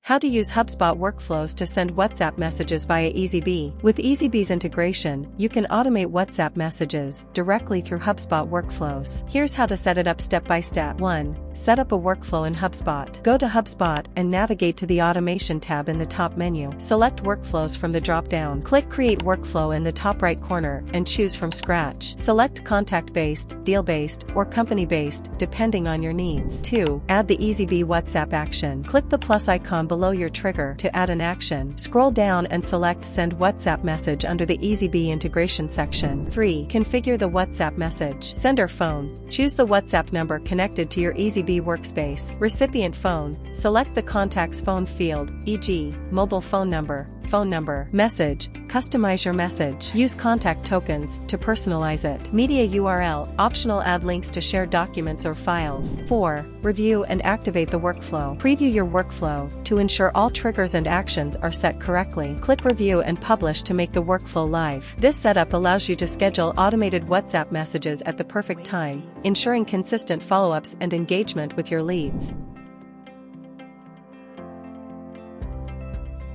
How to use HubSpot workflows to send WhatsApp messages via Eazybe. With Eazybe's integration, you can automate WhatsApp messages directly through HubSpot workflows. Here's how to set it up step by step. 1. Set up a workflow in HubSpot. Go to HubSpot and navigate to the Automation tab in the top menu. Select Workflows from the drop-down. Click Create Workflow in the top right corner and choose from scratch. Select Contact-based, Deal-based, or Company-based, depending on your needs. 2. Add the Eazybe WhatsApp action. Click the plus icon below your trigger to add an action. Scroll down and select Send WhatsApp Message under the Eazybe Integration section. 3. Configure the WhatsApp message. Sender phone. Choose the WhatsApp number connected to your Eazybe workspace. Recipient phone. Select the contact's phone field, e.g., mobile phone number. Message. Customize your message. Use contact tokens to personalize it. Media URL. Optional, add links to share documents or files. 4. Review and activate the workflow. Preview your workflow to ensure all triggers and actions are set correctly. Click Review and Publish to make the workflow live. This setup allows you to schedule automated WhatsApp messages at the perfect time, ensuring consistent follow-ups and engagement with your leads.